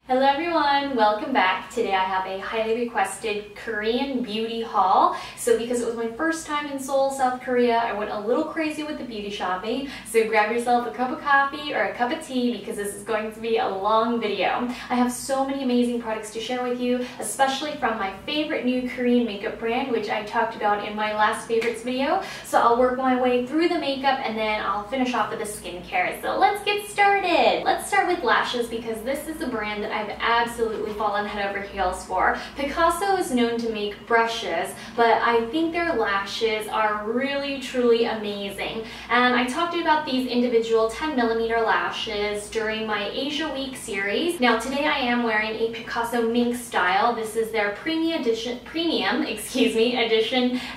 Hello everyone, welcome back. Today I have a highly requested Korean beauty haul. So because it was my first time in Seoul, South Korea, I went a little crazy with the beauty shopping. So grab yourself a cup of coffee or a cup of tea because this is going to be a long video. I have so many amazing products to share with you, especially from my favorite new Korean makeup brand, which I talked about in my last favorites video. So I'll work my way through the makeup and then I'll finish off with the skincare. So let's get started. Let's start with lashes because this is a brand that I've absolutely fallen head over heels for. Picasso is known to make brushes, but I think their lashes are really truly amazing. And I talked about these individual 10mm lashes during my Asia Week series. Now today I am wearing a Picasso Mink style. This is their premium edition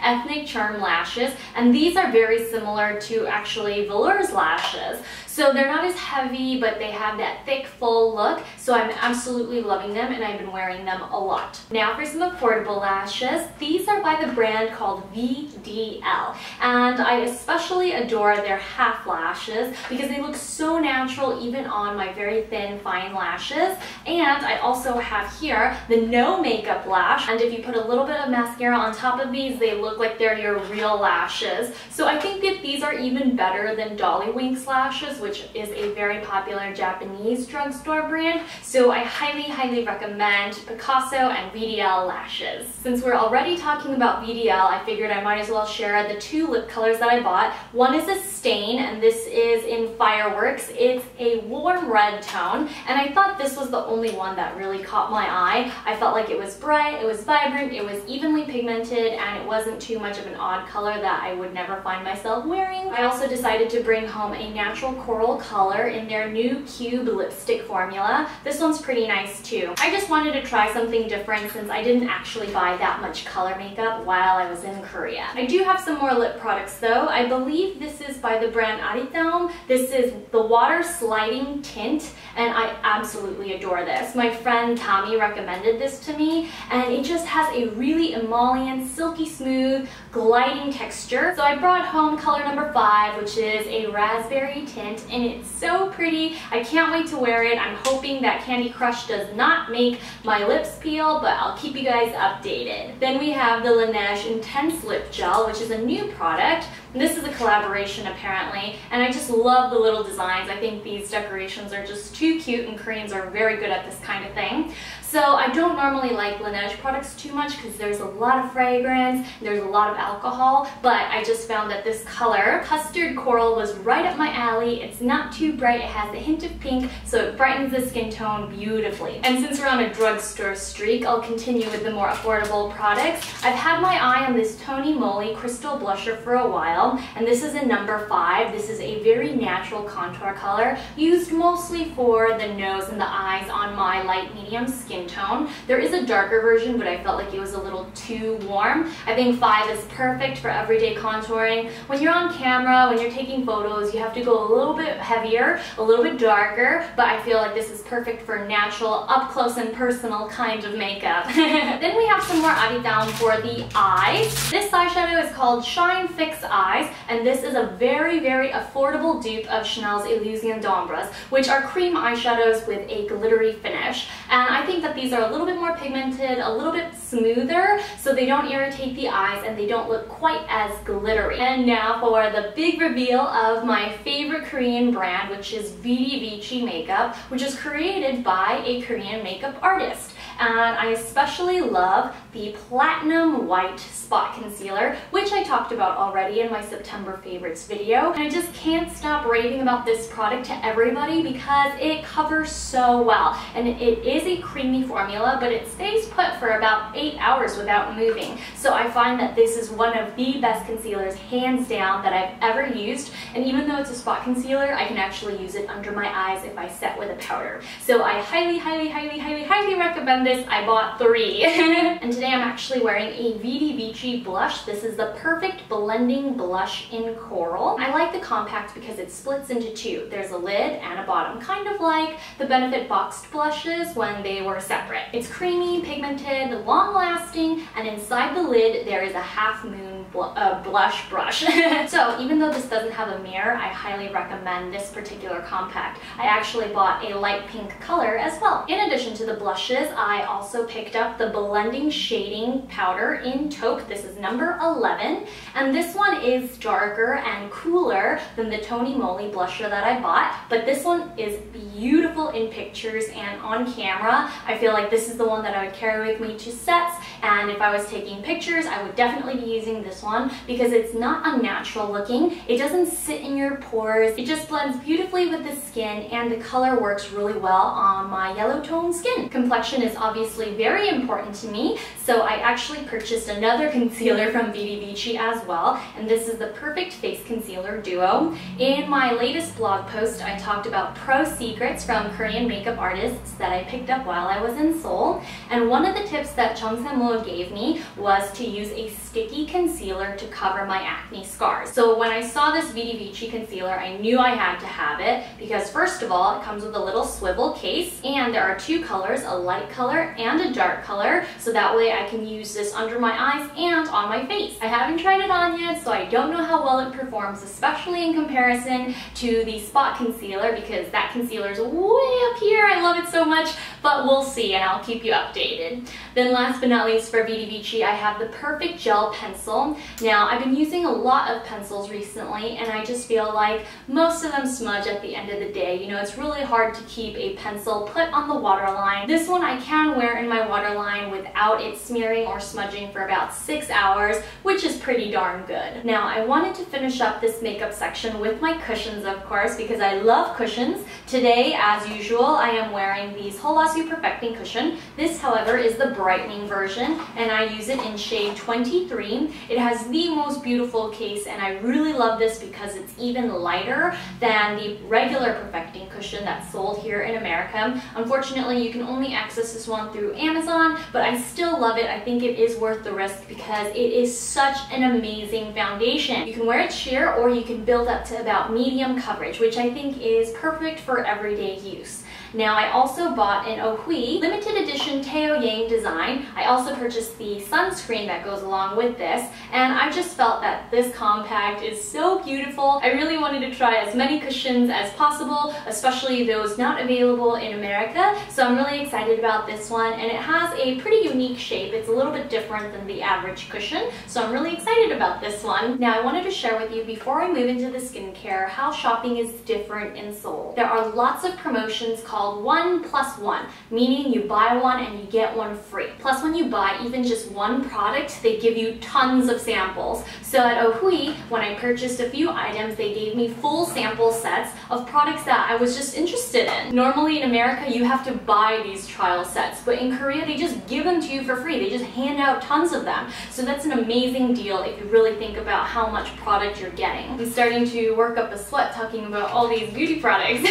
ethnic charm lashes, and these are very similar to actually velour's lashes. So they're not as heavy, but they have that thick, full look. So I'm absolutely loving them and I've been wearing them a lot. Now for some affordable lashes. These are by the brand called VDL. And I especially adore their half lashes because they look so natural even on my very thin, fine lashes. And I also have here the no makeup lash. And if you put a little bit of mascara on top of these, they look like they're your real lashes. So I think that these are even better than Dollywink's lashes, which is a very popular Japanese drugstore brand. So I highly recommend Picasso and VDL lashes. Since we're already talking about VDL, I figured I might as well share the two lip colors that I bought. One is a stain, and this is in Fireworks. It's a warm red tone, and I thought this was the only one that really caught my eye. I felt like it was bright, it was vibrant, it was evenly pigmented, and it wasn't too much of an odd color that I would never find myself wearing. I also decided to bring home a natural coral color in their new Cube lipstick formula. This one's pretty nice too. I just wanted to try something different since I didn't actually buy that much color makeup while I was in Korea. I do have some more lip products though. I believe this is by the brand RAEview. This is the water sliding tint, and I absolutely adore this. My friend Tommy recommended this to me, and it just has a really emollient, silky smooth, gliding texture. So I brought home color number 5, which is a raspberry tint, and it's so pretty. I can't wait to wear it. I'm hoping that Candy Crush does not make my lips peel, but I'll keep you guys updated. Then we have the Laneige Intense Lip Gel, which is a new product. This is a collaboration apparently, and I just love the little designs. I think these decorations are just too cute, and Koreans are very good at this kind of thing. So I don't normally like Laneige products too much because there's a lot of fragrance, there's a lot of alcohol, but I just found that this color, Custard Coral, was right up my alley. It's not too bright, it has a hint of pink, so it brightens the skin tone beautifully. And since we're on a drugstore streak, I'll continue with the more affordable products. I've had my eye on this Tony Moly Crystal Blusher for a while, and this is in number 5. This is a very natural contour color, used mostly for the nose and the eyes on my light medium skin tone. There is a darker version, but I felt like it was a little too warm. I think 5 is perfect for everyday contouring. When you're on camera, when you're taking photos, you have to go a little bit heavier, a little bit darker, but I feel like this is perfect for natural, up close and personal kind of makeup. Then we have some more RAEview for the eyes. This eyeshadow is called Shine Fix Eyes, and this is a very affordable dupe of Chanel's Illusion d'Ombres, which are cream eyeshadows with a glittery finish. And I think that these are a little bit more pigmented, a little bit smoother, so they don't irritate the eyes and they don't look quite as glittery. And now for the big reveal of my favorite Korean brand, which is RAEview makeup, which is created by a Korean makeup artist. And I especially love the Platinum White Spot Concealer, which I talked about already in my September favorites video. And I just can't stop raving about this product to everybody because it covers so well. And it is a creamy formula, but it stays put for about 8 hours without moving. So I find that this is one of the best concealers, hands down, that I've ever used. And even though it's a spot concealer, I can actually use it under my eyes if I set with a powder. So I highly recommend recommend this. I bought 3. And today I'm actually wearing a RAEview blush. This is the perfect blending blush in coral. I like the compact because it splits into 2. There's a lid and a bottom, kind of like the Benefit boxed blushes when they were separate. It's creamy, pigmented, long-lasting, and inside the lid there is a half moon blush brush. So even though this doesn't have a mirror, I highly recommend this particular compact. I actually bought a light pink color as well. In addition to the blushes, I also picked up the blending shading powder in taupe. This is number 11, and this one is darker and cooler than the Tony Moly blusher that I bought, but this one is beautiful in pictures and on camera. I feel like this is the one that I would carry with me to sets, and if I was taking pictures, I would definitely be using this one because it's not unnatural looking. It doesn't sit in your pores. It just blends beautifully with the skin, and the color works really well on my yellow tone skin. Complexion is obviously very important to me, so I actually purchased another concealer from RAEview as well, and this is the Perfect Face Concealer Duo. In my latest blog post, I talked about pro secrets from Korean makeup artists that I picked up while I was in Seoul, and one of the tips that Chung Sam-Mo gave me was to use a sticky concealer to cover my acne scars. So when I saw this RAEview concealer, I knew I had to have it because first of all, it comes with a little swivel case, and there are 2 colors, a light color and a dark color, so that way I can use this under my eyes and on my face. I haven't tried it on yet, so I don't know how well it performs, especially in comparison to the Spot Concealer, because that concealer is way up here. I love it so much, but we'll see, and I'll keep you updated. Then last but not least, for RAEview, I have the Perfect Gel Pencil. Now, I've been using a lot of pencils recently, and I just feel like most of them smudge at the end of the day. You know, it's really hard to keep a pencil put on the waterline. This one I can wear in my waterline without it smearing or smudging for about 6 hours, which is pretty darn good. Now, I wanted to finish up this makeup section with my cushions, of course, because I love cushions. Today, as usual, I am wearing the Eyelashes Perfecting Cushion. This, however, is the brightening version, and I use it in shade 23. It has the most beautiful case, and I really love this because it's even lighter than the regular Perfecting Cushion that's sold here in America. Unfortunately, you can only access this one through Amazon, but I still love it. I think it is worth the risk because it is such an amazing foundation. You can wear it sheer, or you can build up to about medium coverage, which I think is perfect for everyday use. Now, I also bought an Ohui limited edition Teo Yang design. I also purchased the sunscreen that goes along with this, and I just felt that this compact is so beautiful. I really wanted to try as many cushions as possible, especially those not available in America, so I'm really excited about this one, and it has a pretty unique shape. It's a little bit different than the average cushion, so I'm really excited about this one. Now, I wanted to share with you before I move into the skincare how shopping is different in Seoul. There are lots of promotions called 1+1, meaning you buy one and you get one free. Plus, when you buy even just one product, they give you tons of samples. So at Ohui, when I purchased a few items, they gave me full sample sets of products that I was just interested in. Normally in America, you have to buy these trial sets, but in Korea, they just give them to you for free. They just hand out tons of them. So that's an amazing deal if you really think about how much product you're getting. I'm starting to work up a sweat talking about all these beauty products.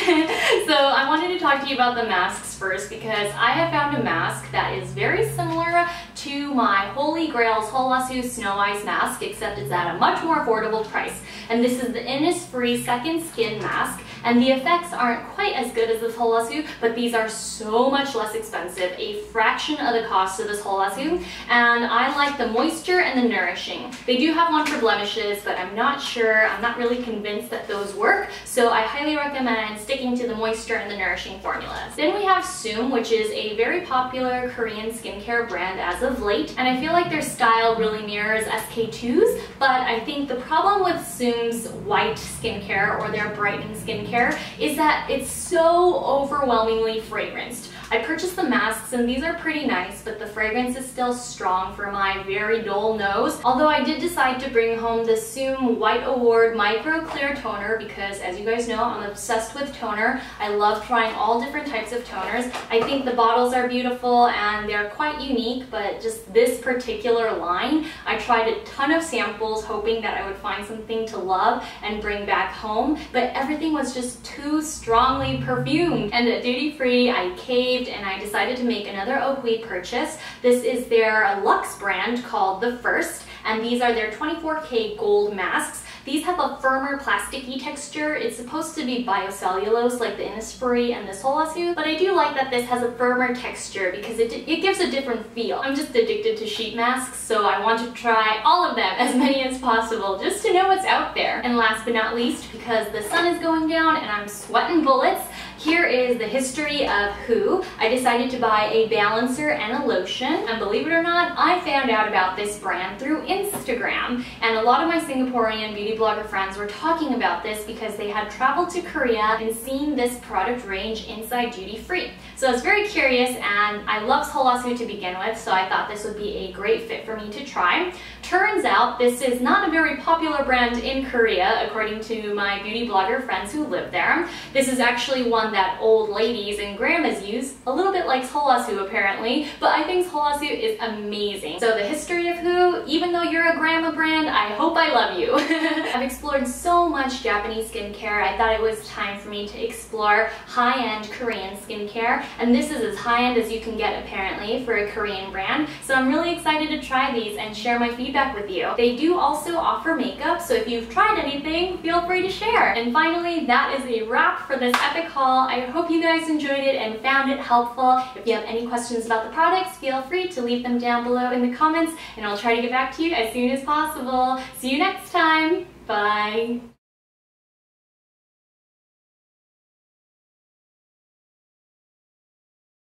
So I wanted to talk to you about the masks first because I have found a mask that is very similar to my Holy Grail's Eyelashes Snow Eyes mask, except it's at a much more affordable price. And this is the Innisfree Second Skin Mask, and the effects aren't quite as good as this Eyelashes, but these are so much less expensive, a fraction of the cost of this Eyelashes, and I like the moisture and the nourishing. They do have one for blemishes, but I'm not sure, I'm not really convinced that those work, so I highly recommend sticking to the moisture and the nourishing formulas. Then we have Soom, which is a very popular Korean skincare brand as of late, and I feel like their style really mirrors SK2's, but I think the problem with Soom's white skincare or their brightening skincare is that it's so overwhelmingly fragranced. I purchased the masks and these are pretty nice, but the fragrance is still strong for my very dull nose. Although I did decide to bring home the Soom White Award Micro Clear Toner because, as you guys know, I'm obsessed with toner. I love trying all different types of toners. I think the bottles are beautiful and they're quite unique, but just this particular line, I tried a ton of samples hoping that I would find something to love and bring back home, but everything was just too strongly perfumed. And at duty free, I caved intrigued and I decided to make another Oakley purchase. This is their Luxe brand called The First, and these are their 24K gold masks. These have a firmer plasticky texture. It's supposed to be biocellulose like the Innisfree and the Eyelashes, but I do like that this has a firmer texture because it gives a different feel. I'm just addicted to sheet masks, so I want to try all of them, as many as possible, just to know what's out there. And last but not least, because the sun is going down and I'm sweating bullets, here is the history of Who. I decided to buy a balancer and a lotion, and believe it or not, I found out about this brand through Instagram, and a lot of my Singaporean beauty blogger friends were talking about this because they had traveled to Korea and seen this product range inside duty free. So I was very curious, and I love Eyelashes to begin with, so I thought this would be a great fit for me to try. Turns out this is not a very popular brand in Korea, according to my beauty blogger friends who live there. This is actually one that old ladies and grandmas use, a little bit like Eyelashes apparently, but I think Eyelashes is amazing. So the history of Who, even though you're a grandma brand, I hope I love you. I've explored so much Japanese skincare, I thought it was time for me to explore high-end Korean skincare, and this is as high-end as you can get apparently for a Korean brand, so I'm really excited to try these and share my feedback with you. They do also offer makeup, so if you've tried anything, feel free to share. And finally, that is a wrap for this epic haul. I hope you guys enjoyed it and found it helpful. If you have any questions about the products, feel free to leave them down below in the comments, and I'll try to get back to you as soon as possible. See you next time. Bye.